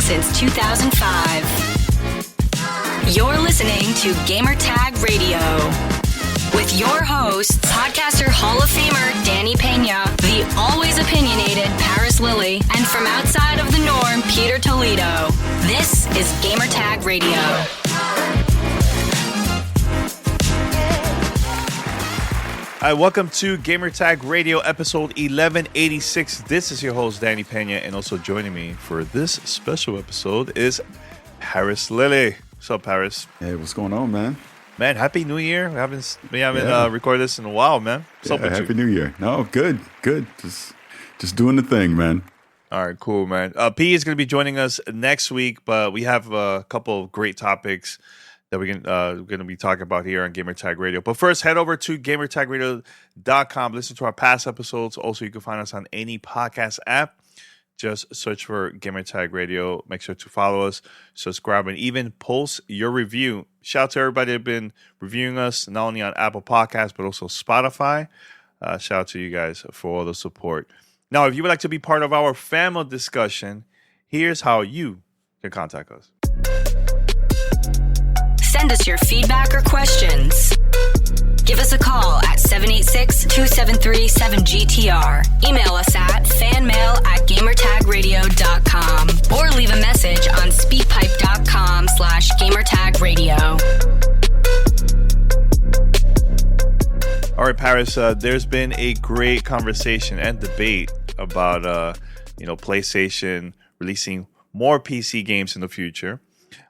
since 2005. You're listening to Gamertag Radio with your hosts, podcaster Hall of Famer Danny Pena, the always opinionated Parris Lilly, and from outside of the norm, Peter Toledo. This is Gamertag Radio. Hi, welcome to Gamertag Radio, episode 1186. This is your host, Danny Pena, and also joining me for this special episode is Parris Lilly. What's up, Parris? Hey, what's going on, man? Man, Happy New Year. We haven't recorded this in a while, man. What's up with Happy you? New Year. No, good. Just doing the thing, man. All right, cool, man. P is going to be joining us next week, but we have a couple of great topics that we're going to be talking about here on Gamertag Radio. But first, head over to gamertagradio.com. Listen to our past episodes. Also, you can find us on any podcast app. Just search for Gamertag Radio. Make sure to follow us, subscribe, and even post your review. Shout out to everybody that have been reviewing us, not only on Apple Podcasts, but also Spotify. Shout out to you guys for all the support. Now, if you would like to be part of our family discussion, here's how you can contact us. Send us your feedback or questions. Give us a call at 786-273-7GTR. Email us at fanmail@gamertagradio.com or leave a message on speakpipe.com/gamertagradio. All right, Parris, there's been a great conversation and debate about, PlayStation releasing more PC games in the future.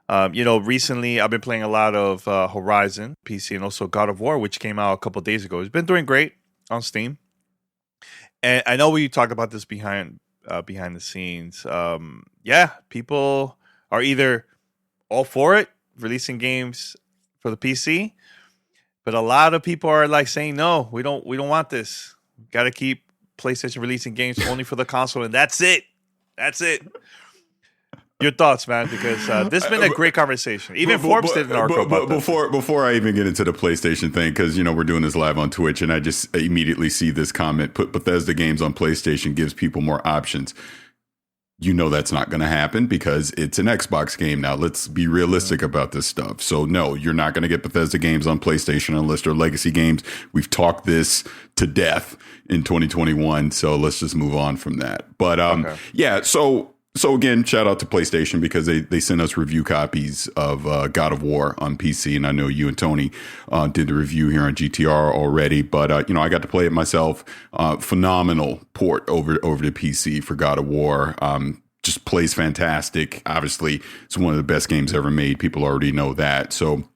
Recently I've been playing a lot of Horizon PC and also God of War, which came out a couple of days ago. It's been doing great on Steam. And I know we talked about this behind the scenes. People are either all for it, releasing games for the PC, but a lot of people are like saying, no, we don't want this. Got to keep PlayStation releasing games only for the console, and that's it. Your thoughts, man, because this has been a great conversation. Even Forbes did an article about this. Before I even get into the PlayStation thing, because, we're doing this live on Twitch, and I just immediately see this comment, put Bethesda games on PlayStation gives people more options. That's not going to happen because it's an Xbox game now. Let's be realistic about this stuff. So, no, you're not going to get Bethesda games on PlayStation unless they're legacy games. We've talked this to death in 2021, so let's just move on from that. But, So again, shout out to PlayStation because they sent us review copies of God of War on PC, and I know you and Tony did the review here on GTR already. But I got to play it myself. Phenomenal port over the PC for God of War. Just plays fantastic. Obviously, it's one of the best games ever made. People already know that. So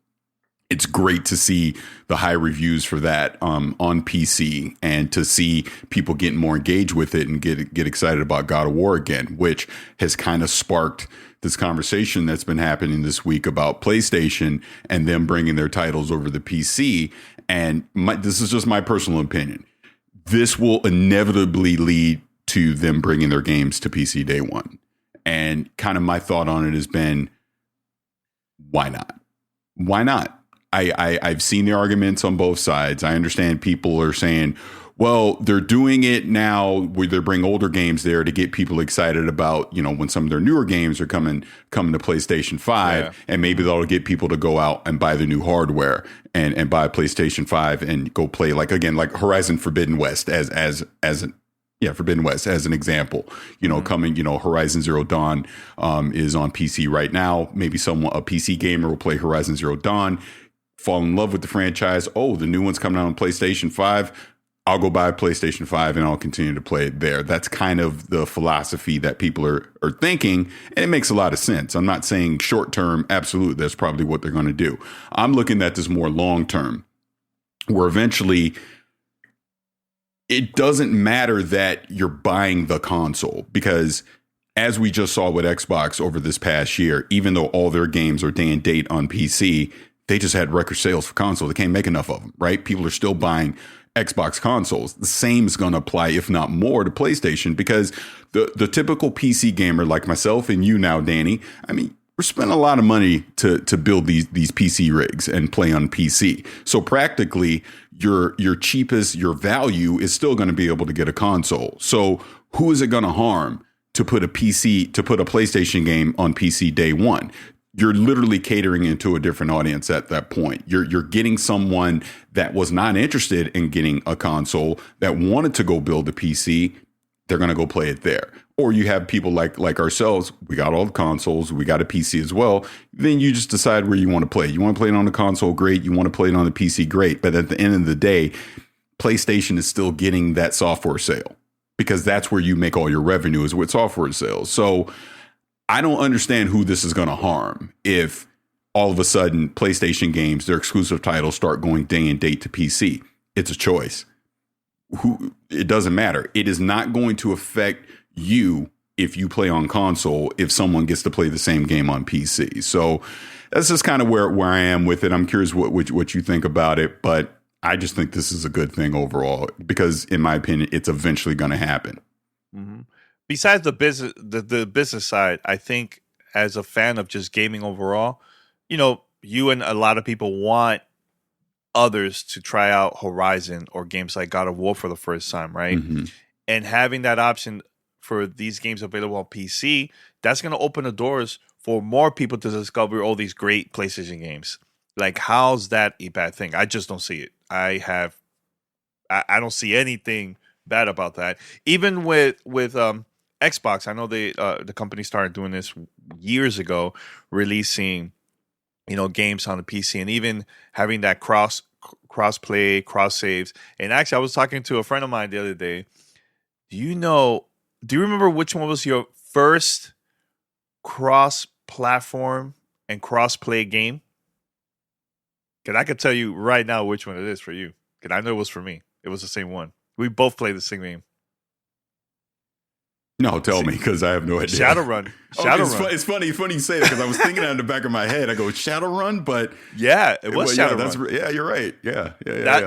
it's great to see the high reviews for that on PC and to see people getting more engaged with it and get excited about God of War again, which has kind of sparked this conversation that's been happening this week about PlayStation and them bringing their titles over the PC. And this is just my personal opinion. This will inevitably lead to them bringing their games to PC day one. And kind of my thought on it has been, why not? Why not? I've seen the arguments on both sides. I understand people are saying, well, they're doing it now where they bring older games there to get people excited about, when some of their newer games are coming to PlayStation 5, and maybe that'll get people to go out and buy the new hardware and buy a PlayStation 5 and go play like Horizon Forbidden West Forbidden West as an example, coming, Horizon Zero Dawn is on PC right now. Maybe a PC gamer will play Horizon Zero Dawn, fall in love with the franchise. Oh, the new one's coming out on PlayStation 5. I'll go buy a PlayStation 5 and I'll continue to play it there. That's kind of the philosophy that people are thinking, and it makes a lot of sense. I'm not saying short term, absolutely, that's probably what they're going to do. I'm looking at this more long term, where eventually it doesn't matter that you're buying the console, because as we just saw with Xbox over this past year, even though all their games are day and date on PC, they just had record sales for console. They can't make enough of them, right? People are still buying Xbox consoles. The same is going to apply, if not more, to PlayStation, because the typical PC gamer like myself and you now, Danny, we're spending a lot of money to build these PC rigs and play on PC. So practically, your cheapest, your value is still going to be able to get a console. So who is it going to harm to put a PlayStation game on PC day one. You're literally catering into a different audience at that point. You're getting someone that was not interested in getting a console, that wanted to go build a PC. They're going to go play it there. Or you have people like ourselves. We got all the consoles. We got a PC as well. Then you just decide where you want to play. You want to play it on the console? Great. You want to play it on the PC? Great. But at the end of the day, PlayStation is still getting that software sale, because that's where you make all your revenue, is with software sales. So I don't understand who this is going to harm if all of a sudden PlayStation games, their exclusive titles, start going day and date to PC. It's a choice. It doesn't matter. It is not going to affect you if you play on console if someone gets to play the same game on PC. So that's just kind of where I am with it. I'm curious what you think about it, but I just think this is a good thing overall, because in my opinion, it's eventually going to happen. Mm-hmm. Besides the business side, I think as a fan of just gaming overall, you and a lot of people want others to try out Horizon or games like God of War for the first time, right? Mm-hmm. And having that option for these games available on PC, that's going to open the doors for more people to discover all these great PlayStation games. Like, how's that a bad thing? I just don't see it. I don't see anything bad about that. Even with Xbox, I know the company started doing this years ago, releasing games on the PC, and even having that cross play, cross saves. And actually, I was talking to a friend of mine the other day. Do you remember which one was your first cross platform and cross play game? Because I could tell you right now which one it is for you. Because I know it was for me. It was the same one. We both played the same game. No, tell me, because I have no idea. Shadowrun. Shadowrun. It's funny you say that, because I was thinking that in the back of my head. I go, Shadowrun, but yeah, it was Shadowrun. Yeah, you're right. Yeah.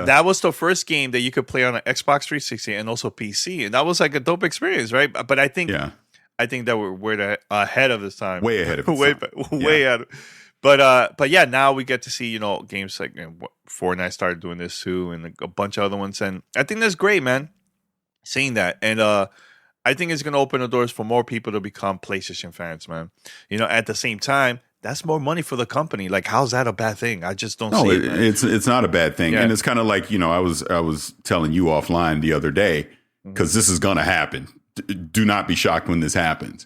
That was the first game that you could play on an Xbox 360 and also PC, and that was like a dope experience, right? But I think that we're ahead of this time. Way ahead of this time. Way ahead. But yeah, now we get to see games like Fortnite started doing this too, and a bunch of other ones, and I think that's great, man. Seeing that, and I think it's going to open the doors for more people to become PlayStation fans, man. At the same time, that's more money for the company. Like, how's that a bad thing? I just don't see it. It's not a bad thing. Yeah. And it's kind of like, I was telling you offline the other day, because this is going to happen. Do not be shocked when this happens.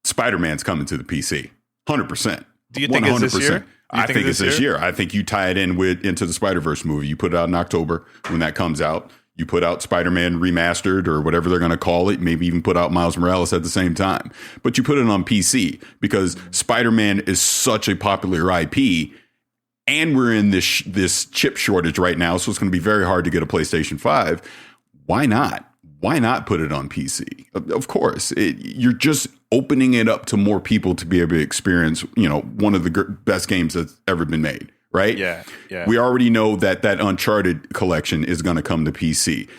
Spider-Man's coming to the PC. 100%. Do you think 100%. It's this year? I think it's this year. I think you tie it in with Into the Spider-Verse movie. You put it out in October when that comes out. You put out Spider-Man Remastered, or whatever they're going to call it. Maybe even put out Miles Morales at the same time. But you put it on PC because Spider-Man is such a popular IP, and we're in this chip shortage right now, so it's going to be very hard to get a PlayStation 5. Why not? Why not put it on PC? Of course, you're just opening it up to more people to be able to experience, one of the best games that's ever been made. Right? Yeah. We already know that Uncharted collection is going to come to PC.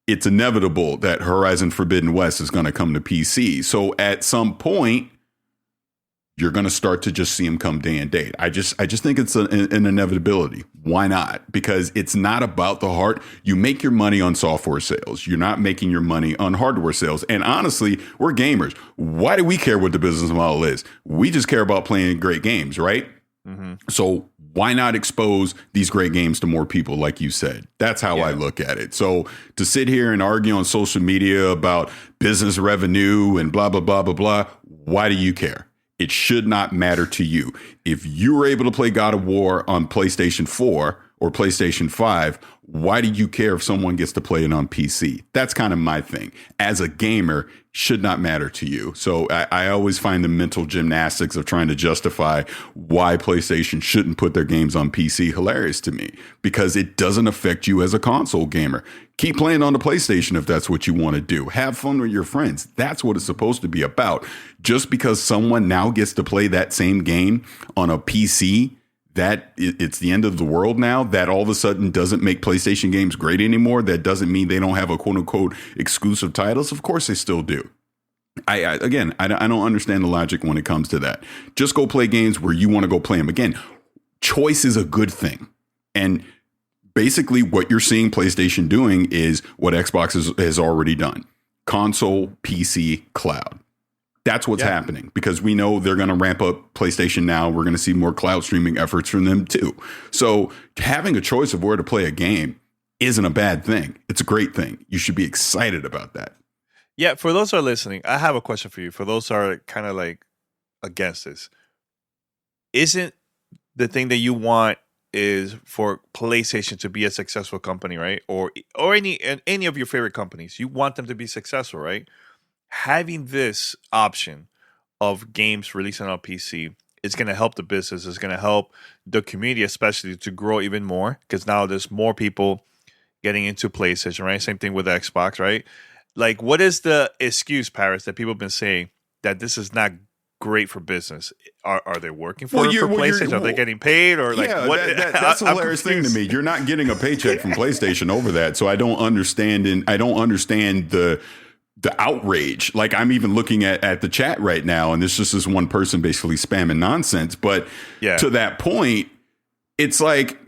It's inevitable that Horizon Forbidden West is going to come to PC. So at some point, you're going to start to just see them come day and date. I just think it's an inevitability. Why not? Because it's not about the heart. You make your money on software sales. You're not making your money on hardware sales. And honestly, we're gamers. Why do we care what the business model is? We just care about playing great games, right? Mm-hmm. So why not expose these great games to more people, like you said? That's how I look at it. So to sit here and argue on social media about business revenue and blah, blah, blah, blah, blah, why do you care? It should not matter to you. If you were able to play God of War on PlayStation 4 or PlayStation 5, why do you care if someone gets to play it on PC? That's kind of my thing. As a gamer, should not matter to you. So I always find the mental gymnastics of trying to justify why PlayStation shouldn't put their games on PC hilarious to me, because it doesn't affect you as a console gamer. Keep playing on the PlayStation if that's what you want to do. Have fun with your friends. That's what it's supposed to be about. Just because someone now gets to play that same game on a PC, that it's the end of the world now, that all of a sudden doesn't make PlayStation games great anymore. That doesn't mean they don't have a quote unquote exclusive titles. Of course they still do. I don't understand the logic when it comes to that. Just go play games where you want to go play them. Again, choice is a good thing. And basically what you're seeing PlayStation doing is what Xbox has already done. Console, PC, cloud. That's what's happening, because we know they're going to ramp up PlayStation Now. We're going to see more cloud streaming efforts from them too. So having a choice of where to play a game isn't a bad thing. It's a great thing. You should be excited about that. Yeah, for those who are listening, I have a question for you. For those who are kind of like against this, isn't the thing that you want is for PlayStation to be a successful company, right? Or any of your favorite companies, you want them to be successful, right? Having this option of games releasing on PC is going to help the business. It's going to help the community, especially, to grow even more, because now there's more people getting into PlayStation, right? Same thing with Xbox, right? Like, what is the excuse, Parris, that people have been saying that this is not great for business? Are they working for PlayStation? Are they getting paid, or like what? That's a hilarious thing to me. You're not getting a paycheck from PlayStation over that, so I don't understand. And I don't understand the outrage. Like, I'm even looking at the chat right now, and there's just this one person basically spamming nonsense. But to that point, it's like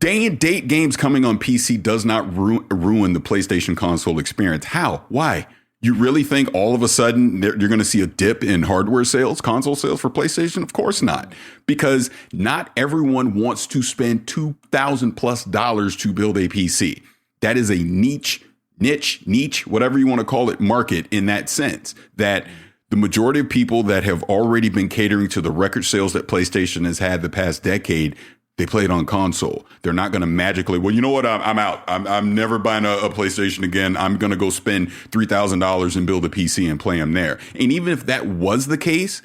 day and date games coming on PC does not ruin the PlayStation console experience. How? Why? You really think all of a sudden you're going to see a dip in hardware sales, console sales for PlayStation? Of course not, because not everyone wants to spend $2,000+ to build a PC. That is a niche, whatever you want to call it, market in that sense, that the majority of people that have already been catering to the record sales that PlayStation has had the past decade, they play it on console. They're not going to magically, well, you know what? I'm out. I'm never buying a PlayStation again. I'm going to go spend $3,000 and build a PC and play them there. And even if that was the case,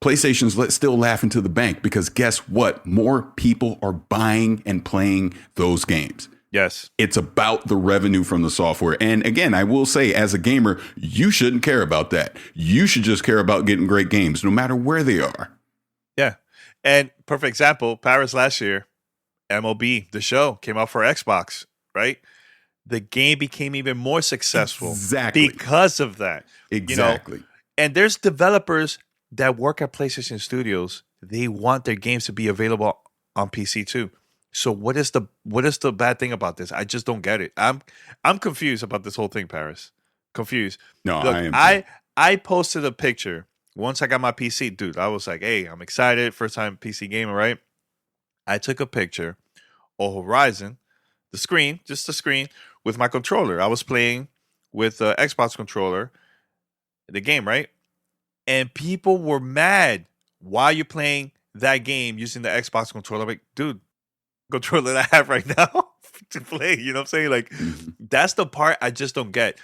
PlayStation's still laughing to the bank, because guess what? More people are buying and playing those games. Yes. It's about the revenue from the software. And again, I will say, as a gamer, you shouldn't care about that. You should just care about getting great games, no matter where they are. Yeah. And perfect example, Parris last year, MLB, the show, came out for Xbox, right? The game became even more successful because of that. Exactly. You know? And there's developers that work at PlayStation Studios. They want their games to be available on PC too. So what is the bad thing about this? I just don't get it. I'm confused about this whole thing, Parris. Confused. No, Look, I am. I posted a picture once I got my PC, dude. I was like, hey, I'm excited. First time PC gamer, right? I took a picture of Horizon, just the screen, with my controller. I was playing with the Xbox controller, the game, right? And people were mad. Why are you playing that game using the Xbox controller? I'm like, dude, controller that I have right now to play. You know what I'm saying? Like, that's the part I just don't get.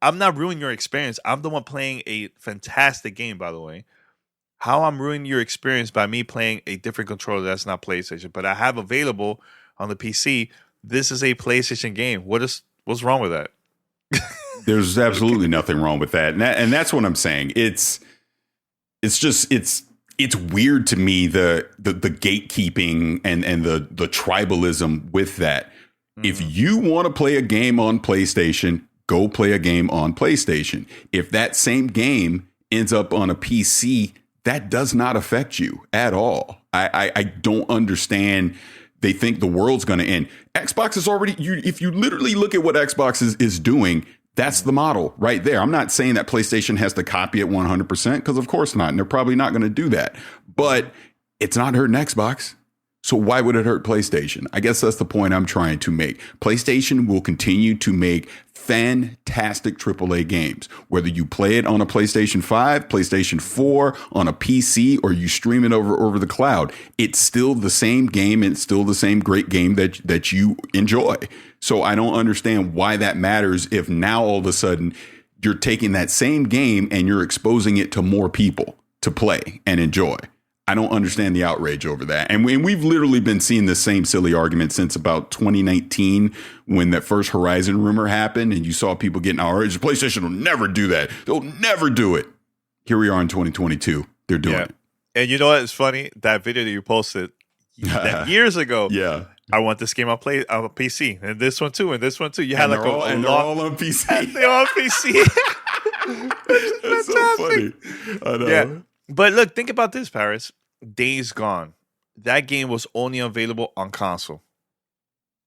I'm not ruining your experience. I'm the one playing a fantastic game, by the way. How I'm ruining your experience by me playing a different controller that's not PlayStation, but I have available on the PC. This is a PlayStation game. What's wrong with that? There's absolutely nothing wrong with that. And that's what I'm saying. It's weird to me, the gatekeeping and the tribalism with that. If you want to play a game on PlayStation, go play a game on PlayStation. If that same game ends up on a PC, that does not affect you at all. I don't understand. They think the world's going to end. Xbox is already, if you literally look at what Xbox is doing, that's the model right there. I'm not saying that PlayStation has to copy it 100%, because of course not. And they're probably not going to do that. But it's not hurting Xbox. So why would it hurt PlayStation? I guess that's the point I'm trying to make. PlayStation will continue to make fantastic AAA games. Whether you play it on a PlayStation 5, PlayStation 4, on a PC, or you stream it over the cloud, it's still the same game, and it's still the same great game that you enjoy. So I don't understand why that matters if now all of a sudden you're taking that same game and you're exposing it to more people to play and enjoy. I don't understand the outrage over that. And we've literally been seeing the same silly argument since about 2019, when that first Horizon rumor happened and you saw people getting outraged. PlayStation will never do that. They'll never do it. Here we are in 2022. They're doing it. And you know what? It's funny. That video that you posted years ago. Yeah. I want this game on PC, and this one too, and this one too. You had and like they're all on PC. They're all on PC. That's so funny. I know. Yeah. But look, think about this, Parris. Days Gone. That game was only available on console.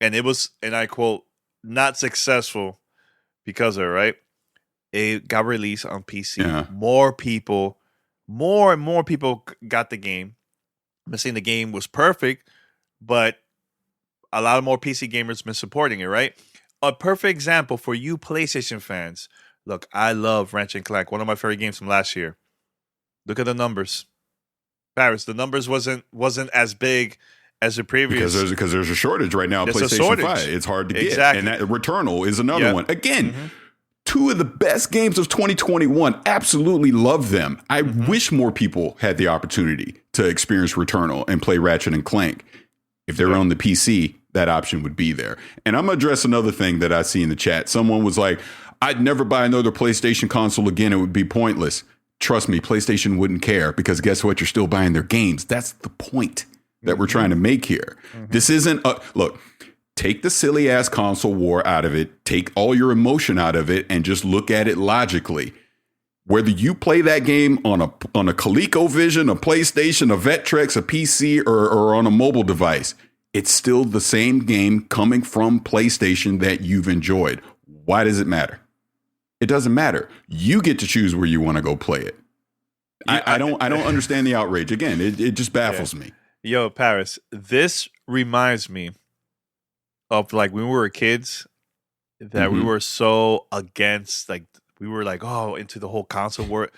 And it was, and I quote, not successful because of it, right? it got released on PC. Yeah. More and more people got the game. I'm not saying the game was perfect, but a lot more PC gamers been supporting it, right? A perfect example for you PlayStation fans. Look, I love Ratchet and Clank, one of my favorite games from last year. Look at the numbers. Parris, the numbers wasn't as big as the previous. Because there's a shortage right now. PlayStation 5, it's hard to get, and that Returnal is another one. Again, two of the best games of 2021. Absolutely love them. I wish more people had the opportunity to experience Returnal and play Ratchet and Clank. If they're on the PC, that option would be there. And I'm gonna address another thing that I see in the chat. Someone was like, "I'd never buy another PlayStation console again. It would be pointless." Trust me, PlayStation wouldn't care, because guess what? You're still buying their games. That's the point that we're trying to make here. This isn't look, take the silly ass console war out of it, take all your emotion out of it, and just look at it logically. Whether you play that game on a ColecoVision, a PlayStation, a Vectrex, a PC, or on a mobile device, it's still the same game coming from PlayStation that you've enjoyed. Why does it matter? It doesn't matter. You get to choose where you want to go play it. I don't understand the outrage. Again, it just baffles me. Yo, Parris, this reminds me of like when we were kids, that we were so against, like we were like, oh, into the whole console war.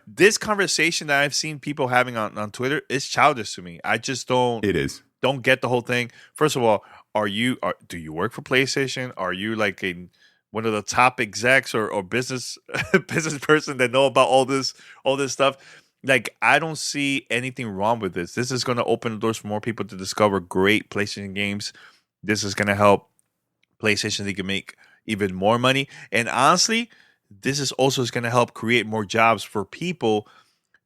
This conversation that I've seen people having on Twitter is childish to me. I just don't. It is. Don't get the whole thing. First of all, do you work for PlayStation? Are you like one of the top execs or business person that know about all this stuff? Like, I don't see anything wrong with this. This is going to open the doors for more people to discover great PlayStation games. This is going to help PlayStation. They can make even more money. And honestly, this is also going to help create more jobs for people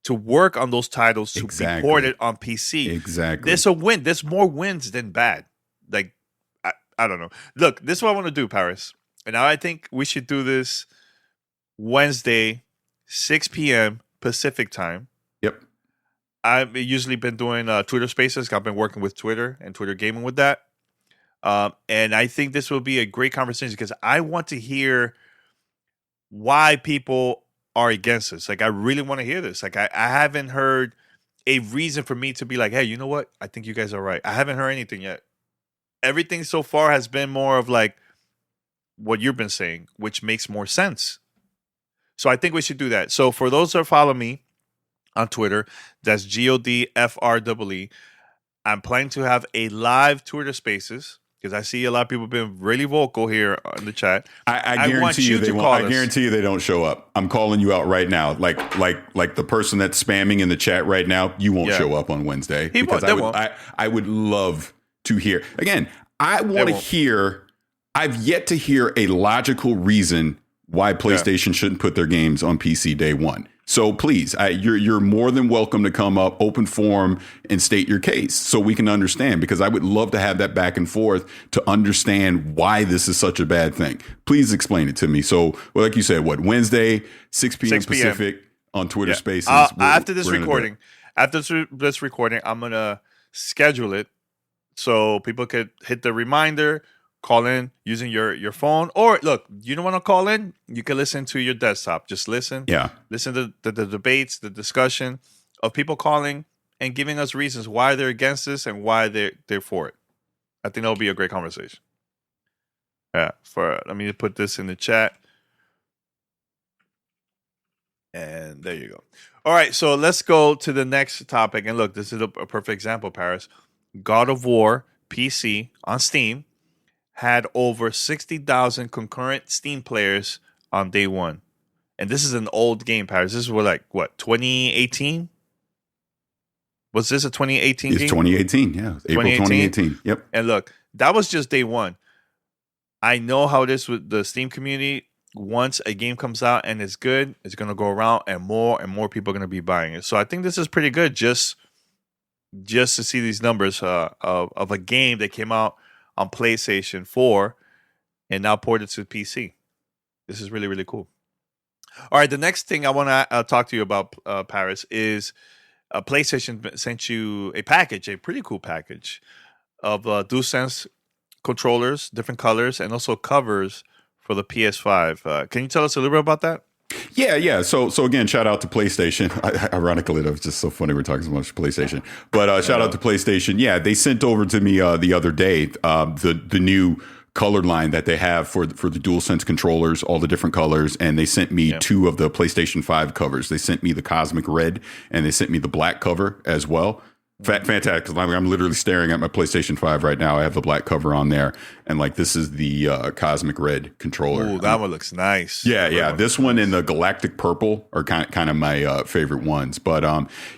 to work on those titles to be ported on PC. Exactly. There's a win. There's more wins than bad. Like, I don't know. Look, this is what I want to do, Parris. And now I think we should do this Wednesday, 6 p.m. Pacific time. Yep. I've usually been doing Twitter Spaces. I've been working with Twitter and Twitter gaming with that. And I think this will be a great conversation because I want to hear why people are against this. Like, I really want to hear this. Like, I haven't heard a reason for me to be like, hey, you know what? I think you guys are right. I haven't heard anything yet. Everything so far has been more of like what you've been saying, which makes more sense. So I think we should do that. So for those that follow me on Twitter, that's GODFREE. I'm planning to have a live Twitter Spaces because I see a lot of people being really vocal here in the chat. I guarantee you they won't. I guarantee you they don't show up. I'm calling you out right now. Like the person that's spamming in the chat right now, you won't show up on Wednesday. I would love to hear. Again, I want to hear. I've yet to hear a logical reason why PlayStation shouldn't put their games on PC day one. So please, you're more than welcome to come up, open forum, and state your case so we can understand, because I would love to have that back and forth to understand why this is such a bad thing. Please explain it to me. So, well, like you said, Wednesday, 6 p.m. Pacific on Twitter Spaces. After this recording, I'm going to schedule it so people could hit the reminder, call in using your phone, or look, you don't want to call in, you can listen to your desktop. Just listen. Yeah. Listen to the debates, the discussion of people calling and giving us reasons why they're against this and why they're for it. I think that'll be a great conversation. Yeah. Let me put this in the chat. And there you go. All right, so let's go to the next topic. And look, this is a perfect example, Parris. God of War PC on Steam had over 60,000 concurrent Steam players on day one. And this is an old game, Parris. This is 2018? Was this a 2018 game? It's 2018, yeah. April 2018. Yep. And look, that was just day one. I know how it is with the Steam community. Once a game comes out and it's good, it's going to go around and more people are going to be buying it. So I think this is pretty good just to see these numbers of a game that came out on PlayStation 4 and now ported to PC. This is really, really cool. All right, the next thing I want to talk to you about, Parris, is PlayStation sent you a package, a pretty cool package of DualSense controllers, different colors, and also covers for the PS5. Can you tell us a little bit about that? Yeah. So again, shout out to PlayStation. Ironically, that was just so funny. We're talking so much PlayStation, but shout out to PlayStation. Yeah, they sent over to me the other day the new color line that they have for the DualSense controllers, all the different colors, and they sent me 2 of the PlayStation 5 covers. They sent me the Cosmic Red, and they sent me the black cover as well. Fantastic. Because I'm literally staring at my PlayStation 5 right now. I have the black cover on there. And like, this is the Cosmic Red controller. Oh, that one looks nice. Yeah. This one and the Galactic Purple are kind of my favorite ones. But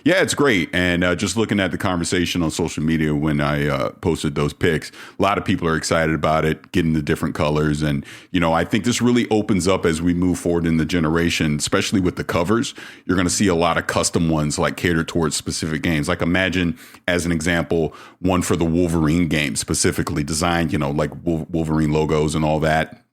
yeah, it's great. And just looking at the conversation on social media when I posted those pics, a lot of people are excited about it, getting the different colors. And, I think this really opens up as we move forward in the generation, especially with the covers. You're going to see a lot of custom ones like catered towards specific games. Like imagine, as an example, one for the Wolverine game specifically designed, like Wolverine logos and all that.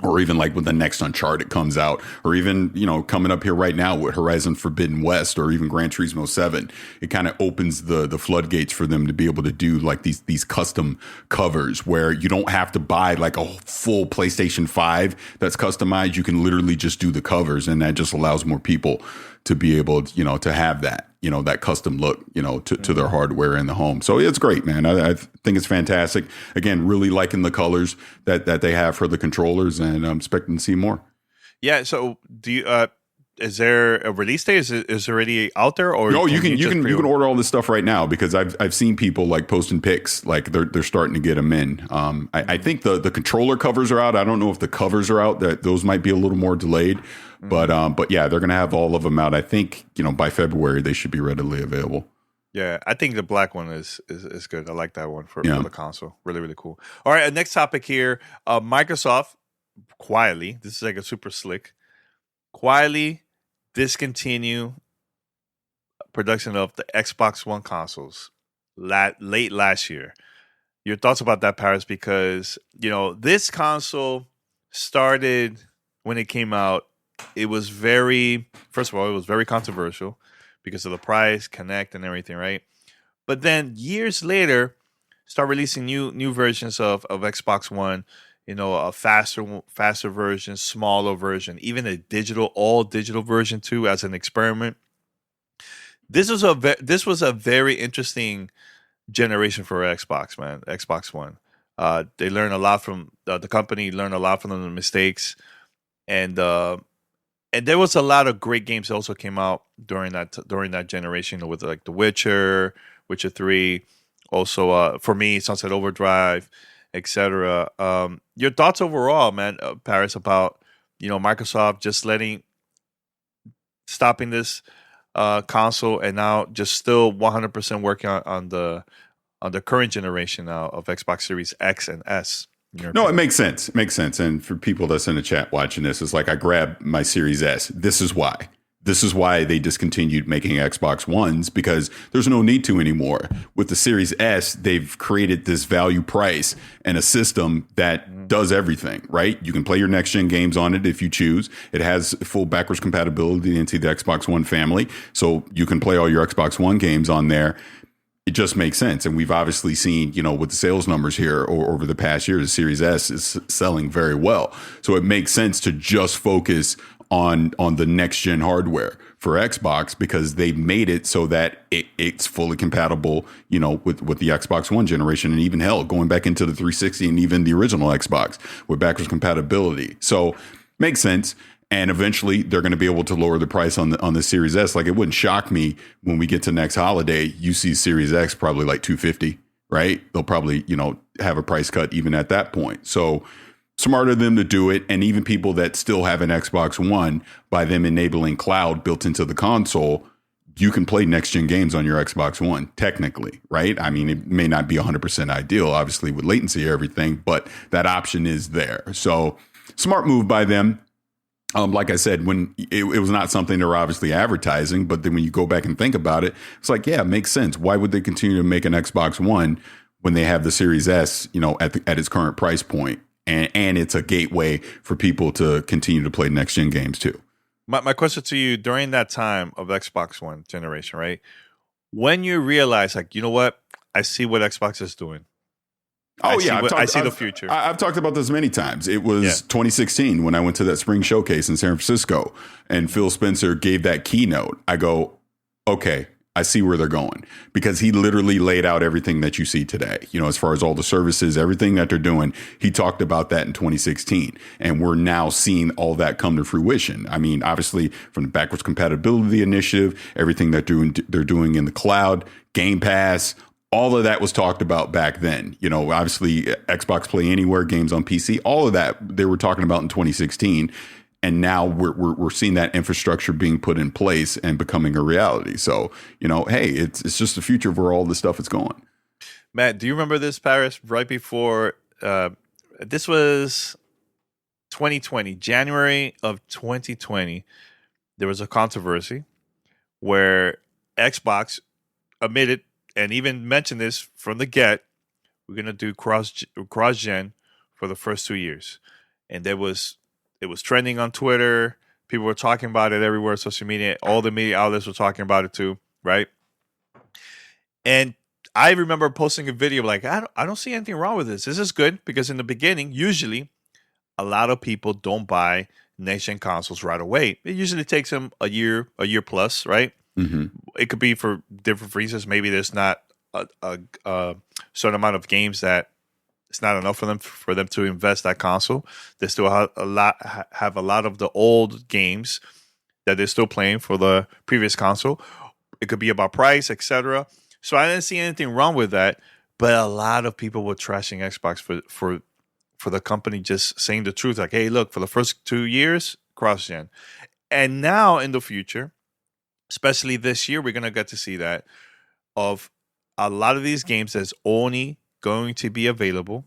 Or even like when the next Uncharted comes out, or even, coming up here right now with Horizon Forbidden West, or even Gran Turismo 7, it kind of opens the floodgates for them to be able to do like these custom covers where you don't have to buy like a full PlayStation 5 that's customized. You can literally just do the covers, and that just allows more people to be able, to have that, that custom look, to their hardware in the home. So it's great, man. I think it's fantastic. Again, really liking the colors that they have for the controllers, and I'm expecting to see more. Yeah. So do you, is there a release date? Is it already out there, or no? You can order all this stuff right now, because I've seen people like posting pics, like they're starting to get them in. I think the controller covers are out. I don't know if the covers are out. That those might be a little more delayed, but yeah, they're gonna have all of them out. I think by February they should be readily available. Yeah, I think the black one is good. I like that one for the console. Really, really cool. All right, next topic here. Microsoft quietly, this is like a super slick, quietly discontinue production of the Xbox One consoles late last year. Your thoughts about that, Parris? Because this console started when it came out. It was first of all, it was very controversial because of the price, Connect, and everything, right? But then years later, start releasing new versions of Xbox One. A faster version, smaller version, even a all digital version too, as an experiment. This was a very interesting generation for Xbox, man. Xbox One. They learned a lot from the company. Learned a lot from the mistakes, and there was a lot of great games that also came out during that generation, with like The Witcher 3, also for me, Sunset Overdrive, etc. Your thoughts overall, man, Parris, about Microsoft just stopping this console, and now just still 100% working on the current generation now of Xbox Series X and S. No, it makes sense. It makes sense. And for people that's in the chat watching this, it's like I grabbed my Series S. This is why. This is why they discontinued making Xbox Ones, because there's no need to anymore. With the Series S, they've created this value price and a system that does everything, right? You can play your next-gen games on it if you choose. It has full backwards compatibility into the Xbox One family, so you can play all your Xbox One games on there. It just makes sense. And we've obviously seen, with the sales numbers here over the past year, the Series S is selling very well. So it makes sense to just focus on the next gen hardware for Xbox, because they've made it so that it's fully compatible, with the Xbox One generation, and even hell, going back into the 360 and even the original Xbox with backwards compatibility. So makes sense. And eventually they're going to be able to lower the price on the Series S. Like, it wouldn't shock me when we get to next holiday, you see Series X probably like $250, right? They'll probably, have a price cut even at that point. So smarter of them to do it. And even people that still have an Xbox One, by them enabling cloud built into the console, you can play next gen games on your Xbox One, technically, right? I mean, it may not be 100% ideal, obviously, with latency or everything, but that option is there. So smart move by them. Like I said, when it was not something they were obviously advertising, but then when you go back and think about it, it's like, yeah, it makes sense. Why would they continue to make an Xbox One when they have the Series S, at its current price point? And it's a gateway for people to continue to play next gen games too. My question to you, during that time of Xbox One generation, right? When you realize, like, you know what? I see what Xbox is doing. Oh, yeah. I see the future. I've talked about this many times. It was 2016 when I went to that spring showcase in San Francisco and Phil Spencer gave that keynote. I go, okay, I see where they're going, because he literally laid out everything that you see today, as far as all the services, everything that they're doing. He talked about that in 2016, and we're now seeing all that come to fruition. I mean, obviously from the backwards compatibility initiative, everything that they're doing in the cloud, Game Pass, all of that was talked about back then. Obviously Xbox Play Anywhere, games on PC, all of that they were talking about in 2016. And now we're seeing that infrastructure being put in place and becoming a reality. So, hey, it's just the future of where all this stuff is going. Matt, do you remember this, Parris? Right before this was 2020, January of 2020, there was a controversy where Xbox admitted and even mentioned this from the get. We're gonna do cross gen for the first 2 years, and it was trending on Twitter. People were talking about it everywhere, social media. All the media outlets were talking about it too, right? And I remember posting a video like, I don't see anything wrong with this. This is good, because in the beginning, usually, a lot of people don't buy next-gen consoles right away. It usually takes them a year plus, right? Mm-hmm. It could be for different reasons. Maybe there's not a certain amount of games that it's not enough for them to invest that console. They still have a lot of the old games that they're still playing for the previous console. It could be about price, etc. So I didn't see anything wrong with that. But a lot of people were trashing Xbox for the company just saying the truth. Like, hey, look, for the first 2 years, cross-gen. And now in the future, especially this year, we're going to get to see that of a lot of these games that's only going to be available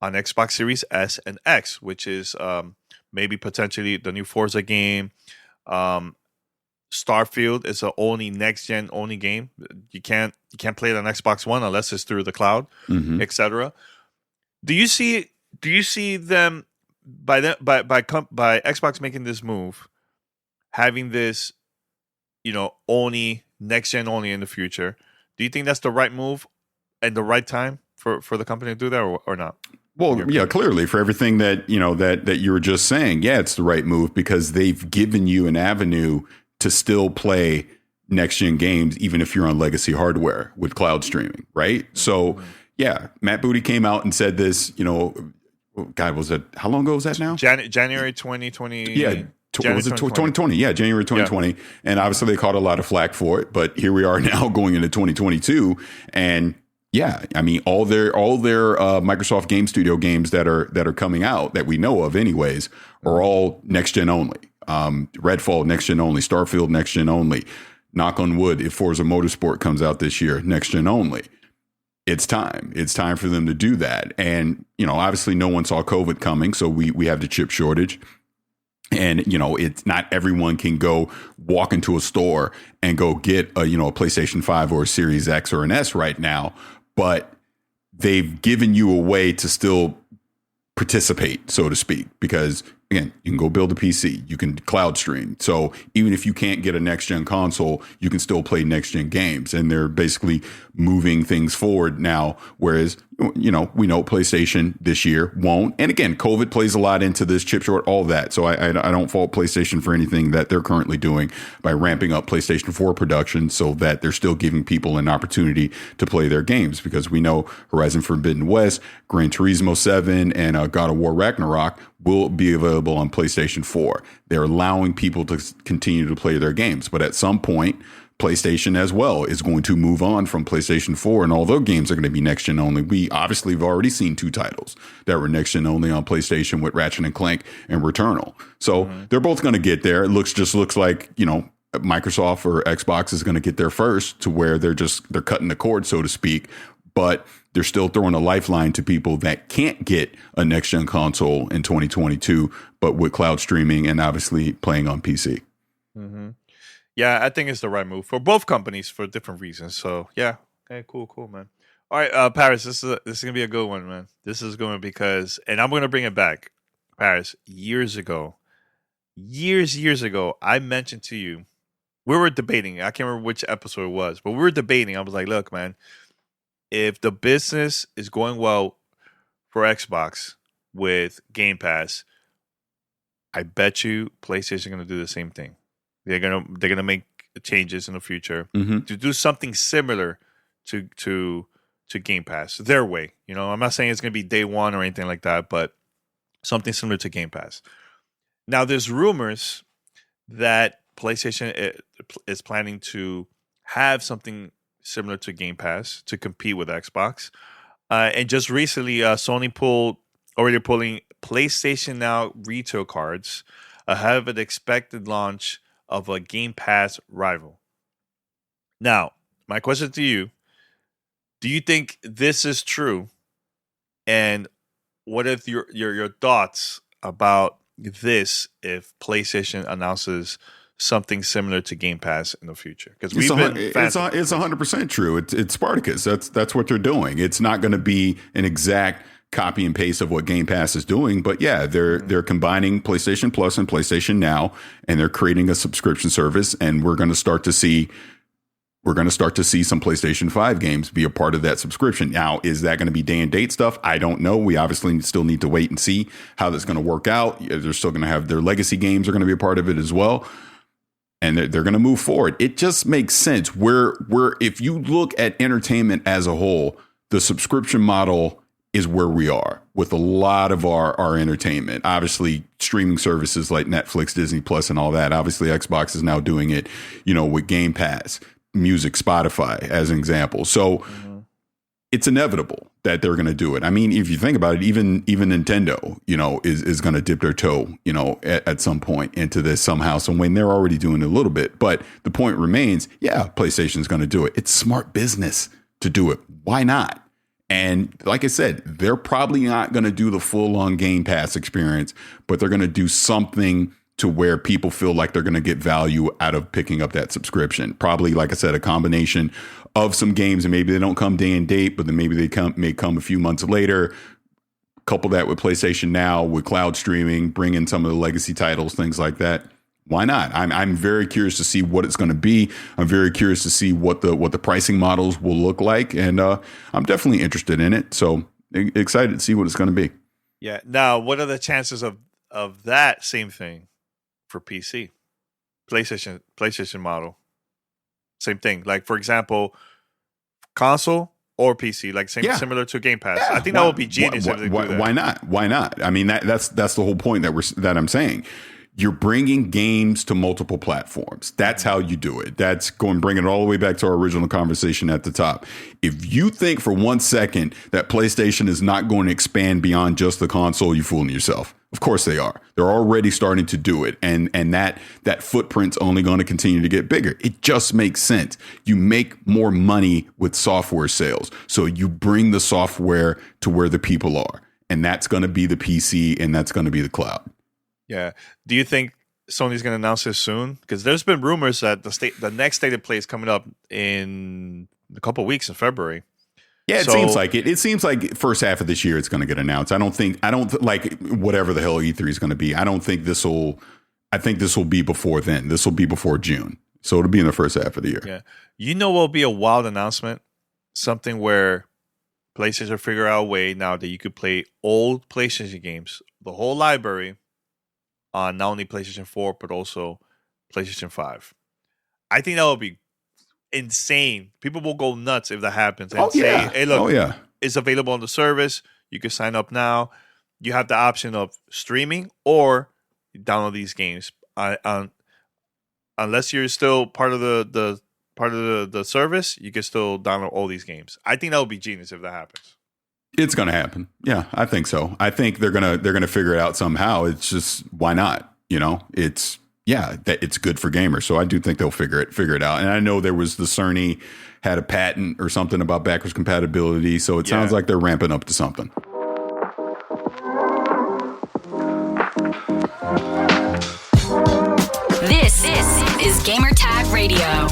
on Xbox Series S and X, which is maybe potentially the new Forza game. Starfield is a only next gen only game. You can't play it on Xbox One unless it's through the cloud, etc. Do you see them by Xbox making this move, having this, only next gen only in the future? Do you think that's the right move and the right time for the company to do that, or not? Well, yeah, clearly for everything that, that you were just saying, yeah, it's the right move, because they've given you an avenue to still play next gen games, even if you're on legacy hardware with cloud streaming. Right. So, yeah, Matt Booty came out and said this, God, was it, how long ago was that now? January 2020. Yeah. Was it 2020? Yeah, January 2020. Yeah. And obviously they caught a lot of flack for it, but here we are now going into 2022. And yeah, I mean, all their Microsoft Game Studio games that are coming out that we know of anyways are all next gen only. Redfall next gen only, Starfield next gen only. Knock on wood, if Forza Motorsport comes out this year, next gen only. It's time. It's time for them to do that. And, obviously no one saw COVID coming, so we have the chip shortage. And, it's not everyone can go walk into a store and go get a PlayStation 5 or a Series X or an S right now. But they've given you a way to still participate, so to speak, because, again, you can go build a PC, you can cloud stream. So even if you can't get a next gen console, you can still play next gen games. And they're basically moving things forward now. Whereas, we know PlayStation this year won't. And again, COVID plays a lot into this, chip short, all that. So I don't fault PlayStation for anything that they're currently doing by ramping up PlayStation 4 production so that they're still giving people an opportunity to play their games, because we know Horizon Forbidden West, Gran Turismo 7, and God of War Ragnarok will be available on PlayStation 4. They're allowing people to continue to play their games. But at some point, PlayStation as well is going to move on from PlayStation 4, and all their games are going to be next gen only. We obviously have already seen 2 titles that were next gen only on PlayStation with Ratchet and Clank and Returnal. So they're both going to get there. It looks like, Microsoft or Xbox is going to get there first, to where they're cutting the cord, so to speak. But they're still throwing a lifeline to people that can't get a next gen console in 2022, but with cloud streaming and obviously playing on PC. Mm-hmm. Yeah, I think it's the right move for both companies for different reasons. So yeah, okay, cool, man. All right, Parris, this is gonna be a good one, man. This is going because, and I'm gonna bring it back, Parris. Years ago, I mentioned to you, we were debating. I can't remember which episode it was, but we were debating. I was like, look, man, if the business is going well for Xbox with Game Pass, I bet you PlayStation is going to do the same thing. They're gonna make changes in the future to do something similar to Game Pass their way. You know, I'm not saying it's going to be day one or anything like that, but something similar to Game Pass. Now, there's rumors that PlayStation is planning to have something similar to Game Pass to compete with Xbox. And just recently, Sony already pulling PlayStation Now retail cards ahead of an expected launch of a Game Pass rival. Now, my question to you, do you think this is true? And what are your thoughts about this if PlayStation announces something similar to Game Pass in the future? Because it's 100% true. It's Spartacus. That's what they're doing. It's not going to be an exact copy and paste of what Game Pass is doing, but yeah, they're combining PlayStation Plus and PlayStation Now, and they're creating a subscription service, and we're going to start to see some PlayStation 5 games be a part of that subscription. Now, is that going to be day and date stuff? I don't know. We obviously still need to wait and see how that's going to work out. They're still going to have their legacy games are going to be a part of it as well. And they're going to move forward. It just makes sense. If you look at entertainment as a whole, the subscription model is where we are with a lot of our entertainment. Obviously, streaming services like Netflix, Disney Plus, and all that. Obviously, Xbox is now doing it, with Game Pass, music, Spotify, as an example. So it's inevitable that they're going to do it. I mean, if you think about it, even Nintendo, is going to dip their toe, at some point into this somehow, some way. They're already doing it a little bit. But the point remains, yeah, PlayStation's going to do it. It's smart business to do it. Why not? And like I said, they're probably not going to do the full-on Game Pass experience, but they're going to do something to where people feel like they're going to get value out of picking up that subscription. Probably, like I said, a combination of some games, and maybe they don't come day and date, but then maybe they may come a few months later. Couple that with PlayStation Now, with cloud streaming, bring in some of the legacy titles, things like that. Why not? I'm very curious to see what it's going to be. I'm very curious to see what the pricing models will look like, and I'm definitely interested in it. So excited to see what it's going to be. Yeah. Now, what are the chances of that same thing for PC? PlayStation model, same thing. Like, for example, console or PC, like similar to Game Pass. Yeah. I think that would be genius. Why not? Why not? I mean, that's the whole point that I'm saying. You're bringing games to multiple platforms. That's how you do it. That's bringing it all the way back to our original conversation at the top. If you think for 1 second that PlayStation is not going to expand beyond just the console, you're fooling yourself. Of course they are. They're already starting to do it. And that footprint's only going to continue to get bigger. It just makes sense. You make more money with software sales. So you bring the software to where the people are. And that's going to be the PC, and that's going to be the cloud. Yeah. Do you think Sony's going to announce this soon? Because there's been rumors that the next State of Play is coming up in a couple of weeks in February. Yeah, it seems like it. It seems like first half of this year it's going to get announced. I don't like whatever the hell E3 is going to be. I think this will be before then. This will be before June. So it'll be in the first half of the year. Yeah. You know what will be a wild announcement? Something where PlayStation will figure out a way now that you could play old PlayStation games, the whole library, on not only PlayStation 4, but also PlayStation 5. I think that would be insane. People will go nuts if that happens and hey, look, it's available on the service. You can sign up now. You have the option of streaming or download these games. Unless you're still part of the service, you can still download all these games. I think that would be genius if that happens. It's going to happen. Yeah, I think so. I think they're going to figure it out somehow. It's just, why not? It's good for gamers. So I do think they'll figure it out. And I know there was the Sony had a patent or something about backwards compatibility. So it sounds like they're ramping up to something. This is Gamer Tag Radio.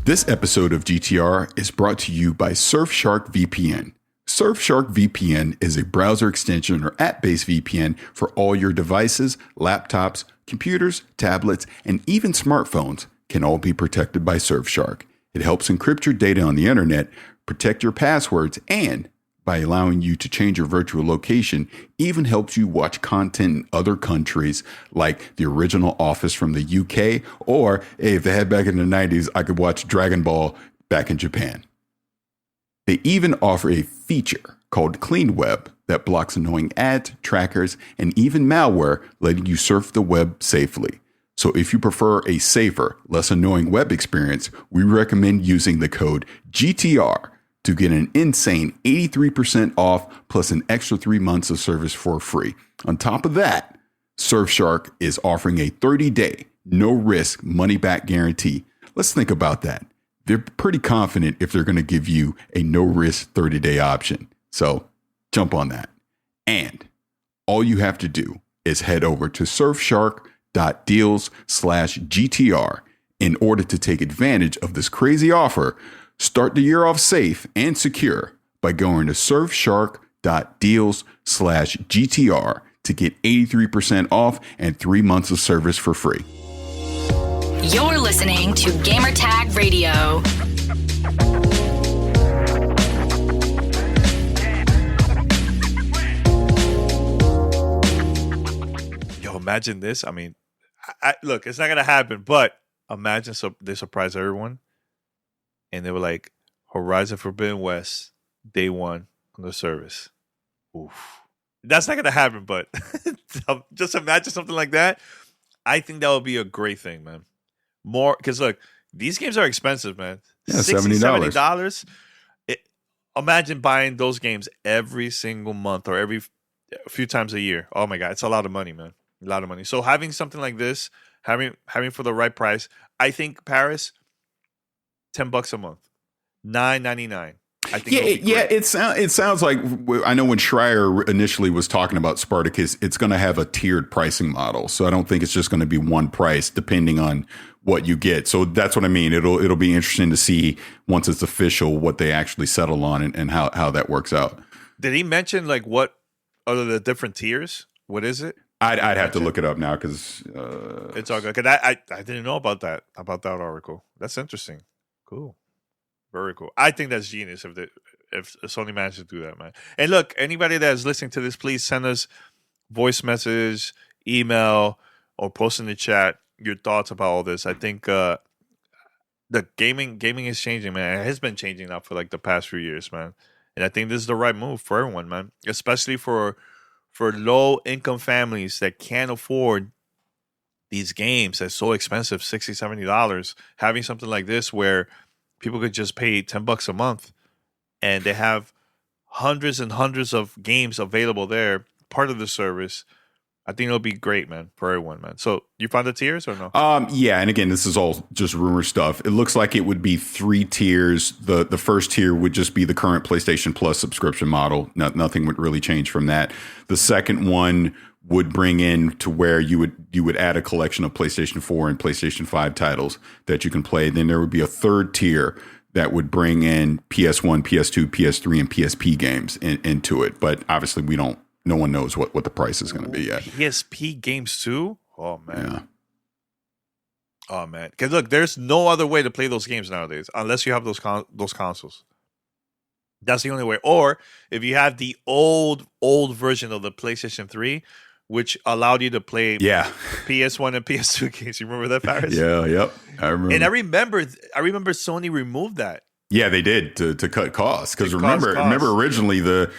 This episode of GTR is brought to you by Surfshark VPN. Surfshark VPN is a browser extension or app-based VPN for all your devices, laptops, computers, tablets, and even smartphones can all be protected by Surfshark. It helps encrypt your data on the internet, protect your passwords, and by allowing you to change your virtual location, even helps you watch content in other countries like the original Office from the UK, or hey, if they had back in the 90s, I could watch Dragon Ball back in Japan. They even offer a feature called Clean Web that blocks annoying ads, trackers, and even malware, letting you surf the web safely. So if you prefer a safer, less annoying web experience, we recommend using the code GTR to get an insane 83% off plus an extra 3 months of service for free. On top of that, Surfshark is offering a 30-day, no-risk money-back guarantee. Let's think about that. They're pretty confident if they're going to give you a no-risk 30-day option. So jump on that. And all you have to do is head over to surfshark.deals/GTR in order to take advantage of this crazy offer. Start the year off safe and secure by going to surfshark.deals/GTR to get 83% off and 3 months of service for free. You're listening to Gamertag Radio. Yo, imagine this. I mean, look, it's not going to happen, but imagine they surprise everyone. And they were like, Horizon Forbidden West, day one on the service. Oof. That's not going to happen, but just imagine something like that. I think that would be a great thing, man. More, because look, these games are expensive, man. Yeah, $70. Imagine buying those games every single month or every few times a year. Oh my God, it's a lot of money, man. A lot of money. So having something like this, having for the right price, I think Parris, $10 a month, $9.99. I think it sounds like, I know when Schreier initially was talking about Spartacus, it's going to have a tiered pricing model. So I don't think it's just going to be one price depending on what you get. So that's what I mean. It'll be interesting to see once it's official what they actually settle on and how that works out. Did he mention like what are the different tiers? What is it? I'd have to look it up now because it's all good. 'Cause I didn't know about that article. That's interesting. Cool. Very cool. I think that's genius if Sony managed to do that, man. And look, anybody that's listening to this, please send us voice message, email, or post in the chat your thoughts about all this. I think the gaming is changing, man. It has been changing now for like the past few years, man. And I think this is the right move for everyone, man. Especially for low income families that can't afford these games that's so expensive, $60, $70. Having something like this where people could just pay $10 a month and they have hundreds and hundreds of games available there, part of the service. I think it'll be great, man, for everyone, man. So you found the tiers or no? Yeah, and again, this is all just rumor stuff. It looks like it would be 3 tiers. The first tier would just be the current PlayStation Plus subscription model. Nothing would really change from that. The second one would bring in to where you would add a collection of PlayStation 4 and PlayStation 5 titles that you can play. Then there would be a third tier that would bring in PS1, PS2, PS3, and PSP games into it. But obviously, no one knows what the price is going to be yet. PSP games too? Oh man. Yeah. Oh man. Because look, there's no other way to play those games nowadays unless you have those consoles. That's the only way. Or if you have the old version of the PlayStation 3, which allowed you to play PS1 and PS2 games. You remember that, Parris? Yeah, yep. I remember. And I remember Sony removed that. Yeah, they did to cut costs. Because remember originally the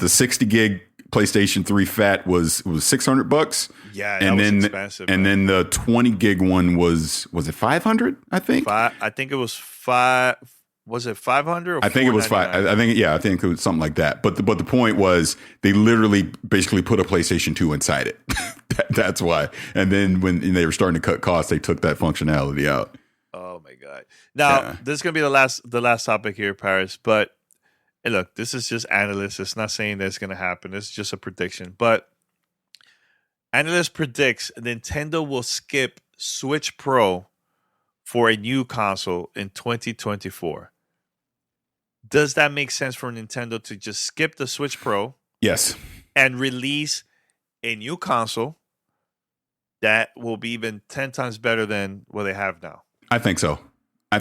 60 gig PlayStation 3 Fat was $600. Yeah, that was expensive. And then the 20 gig one was it 500? I think. I think it was 5. Was it 500? Or I think it was 5. I think it was something like that. But the point was they literally basically put a PlayStation 2 inside it. That's why. And then when they were starting to cut costs, they took that functionality out. Oh my God! Now this is gonna be the last topic here, Parris. But hey, look, this is just analysts. It's not saying that it's gonna happen. It's just a prediction. But analyst predicts Nintendo will skip Switch Pro for a new console in 2024. Does that make sense for Nintendo to just skip the Switch Pro? Yes. And release a new console that will be even 10 times better than what they have now. I think so. I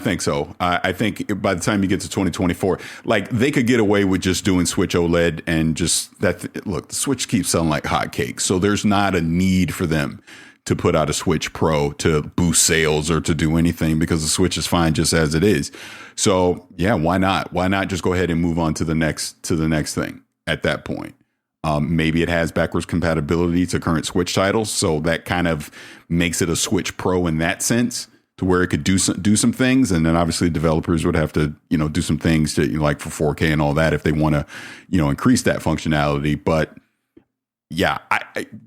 think by the time you get to 2024, like they could get away with just doing Switch OLED and just that. Look, the Switch keeps selling like hotcakes, so there's not a need for them to put out a Switch Pro to boost sales or to do anything because the Switch is fine just as it is. So yeah, why not? Why not just go ahead and move on to the next thing at that point? Maybe it has backwards compatibility to current Switch titles, so that kind of makes it a Switch Pro in that sense, to where it could do some things, and then obviously developers would have to do some things to like for 4K and all that if they want to increase that functionality. But yeah,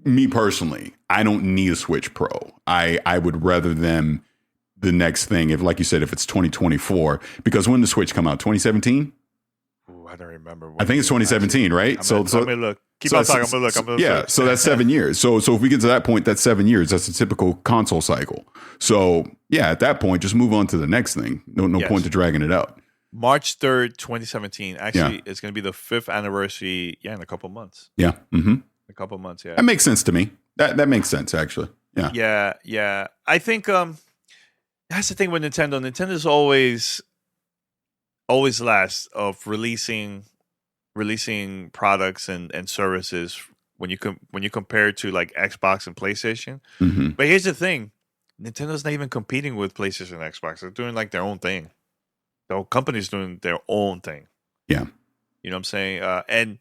me personally, I don't need a Switch Pro. I would rather them the next thing, if like you said, if it's 2024, because when the Switch come out, 2017. I don't remember. I think it's 2017, right? I'm gonna look. Keep on talking. I'm gonna look. Yeah, so that's 7 years. So if we get to that point, that's 7 years. That's a typical console cycle. So yeah, at that point, just move on to the next thing. No point to dragging it out. March 3rd, 2017. Actually, it's going to be the 5th anniversary. Yeah, in a couple months. Yeah. Mm-hmm. A couple months. Yeah. That makes sense to me. That makes sense actually. Yeah. Yeah. I think that's the thing with Nintendo. Nintendo's always last of releasing products and services when you compare it to like Xbox and PlayStation. Mm-hmm. But here's the thing. Nintendo's not even competing with PlayStation and Xbox. They're doing like their own thing. The whole company's doing their own thing. Yeah. You know what I'm saying? And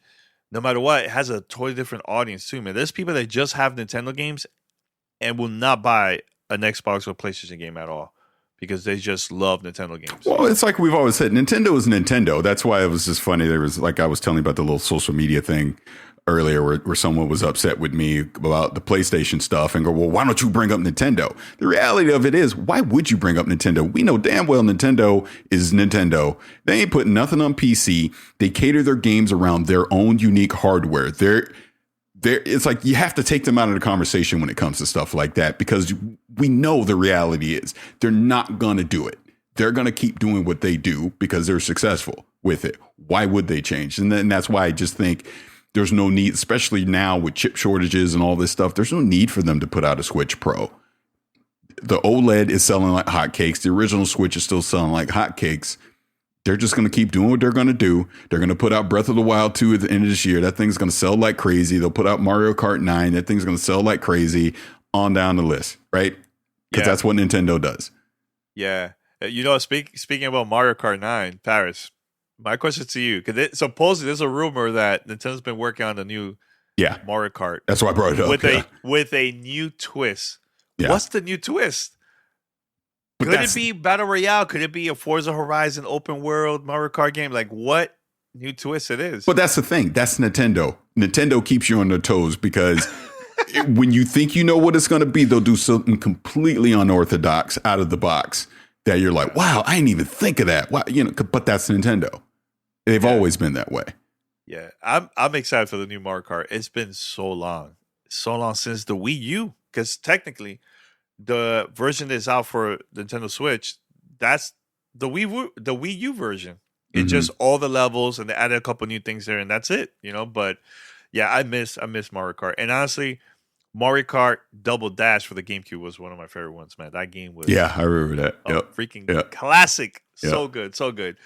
no matter what, it has a totally different audience too, man. There's people that just have Nintendo games and will not buy an Xbox or PlayStation game at all because they just love Nintendo games. Well, it's like we've always said, Nintendo is Nintendo. That's why it was just funny. There was, like I was telling you about the little social media thing earlier where someone was upset with me about the PlayStation stuff and go, well, why don't you bring up Nintendo? The reality of it is, why would you bring up Nintendo? We know damn well Nintendo is Nintendo. They ain't putting nothing on PC. They cater their games around their own unique hardware. It's like you have to take them out of the conversation when it comes to stuff like that, because we know the reality is they're not going to do it. They're going to keep doing what they do because they're successful with it. Why would they change? And then that's why I just think there's no need, especially now with chip shortages and all this stuff, there's no need for them to put out a Switch Pro. The OLED is selling like hotcakes. The original Switch is still selling like hotcakes. They're just going to keep doing what they're going to do. They're going to put out Breath of the Wild 2 at the end of this year. That thing's going to sell like crazy. They'll put out Mario Kart 9. That thing's going to sell like crazy, on down the list, right? Because that's what Nintendo does. Yeah. Speaking about Mario Kart 9, Parris, my question to you, because supposedly there's a rumor that Nintendo's been working on the new Mario Kart. That's why I brought it up. With a new twist. Yeah. What's the new twist? Could it be Battle Royale? Could it be a Forza Horizon open world Mario Kart game? Like, what new twist it is? But that's the thing. That's Nintendo. Nintendo keeps you on their toes because when you think you know what it's going to be, they'll do something completely unorthodox out of the box that you're like, wow, I didn't even think of that. Wow, but that's Nintendo. They've always been that way. Yeah, I'm excited for the new Mario Kart. It's been so long since the Wii U, because technically the version that's out for Nintendo Switch, that's the Wii U version. It's just all the levels, and they added a couple new things there, and that's it. But yeah, I miss Mario Kart, and honestly, Mario Kart Double Dash for the GameCube was one of my favorite ones, man. That game was I remember that. Freaking classic. So good, so good.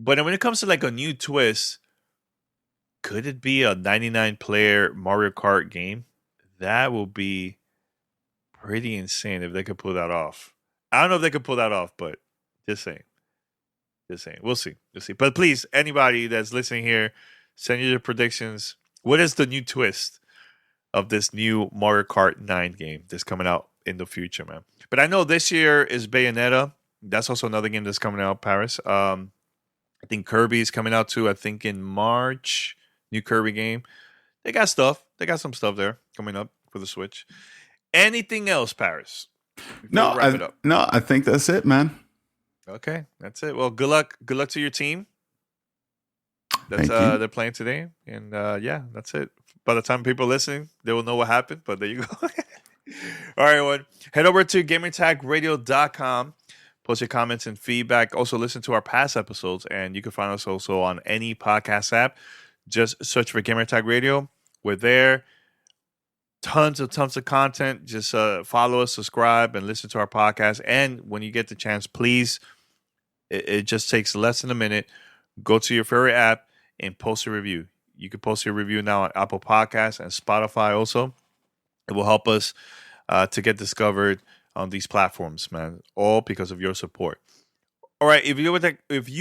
But when it comes to like a new twist, could it be a 99-player Mario Kart game? That will be pretty insane if they could pull that off. I don't know if they could pull that off, but just saying. We'll see. But please, anybody that's listening here, send you your predictions. What is the new twist of this new Mario Kart 9 game that's coming out in the future, man? But I know this year is Bayonetta. That's also another game that's coming out, Parris. I think Kirby's coming out too. I think in March, new Kirby game. They got stuff. They got some stuff there coming up for the Switch. Anything else, Parris? No, I think that's it, man. Okay, that's it. Well, good luck. Good luck to your team. They're playing today, and that's it. By the time people are listening, they will know what happened. But there you go. All right, everyone. Head over to gamertagradio.com. Post your comments and feedback. Also, listen to our past episodes, and you can find us also on any podcast app. Just search for Gamertag Radio. We're there. tons of content. Just follow us, subscribe, and listen to our podcast. And when you get the chance, please, it just takes less than a minute. Go to your favorite app and post a review. You can post your review now on Apple Podcasts and Spotify also. It will help us to get discovered on these platforms, man, all because of your support. All right, if you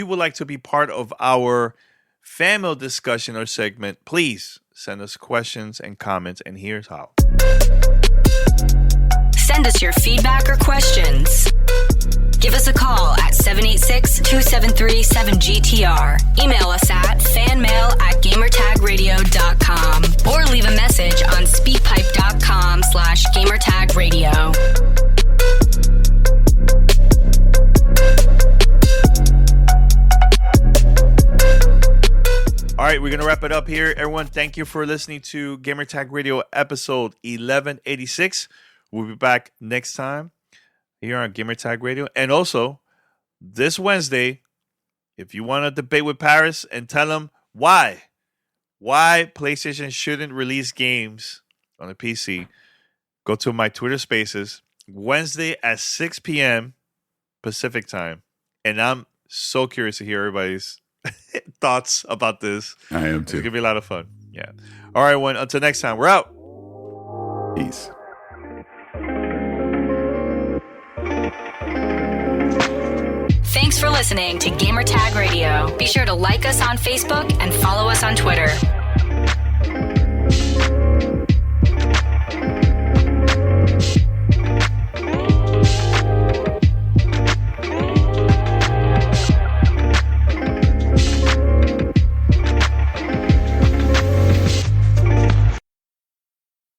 would like to be part of our family discussion or segment, please send us questions and comments, and here's how. Send us your feedback or questions. Give us a call at 786-273-7GTR. Email us at fanmail@gamertagradio.com or leave a message on speakpipe.com/gamertagradio. All right, we're going to wrap it up here. Everyone, thank you for listening to Gamertag Radio episode 1186. We'll be back next time here on Gamertag Radio. And also, this Wednesday, if you want to debate with Parris and tell him why PlayStation shouldn't release games on the PC, go to my Twitter Spaces Wednesday at 6 p.m. Pacific time. And I'm so curious to hear everybody's thoughts about this. I am too. It's gonna be a lot of fun. Yeah. All right, everyone. Until next time, we're out. Peace. Thanks for listening to Gamertag Radio. Be sure to like us on Facebook and follow us on Twitter.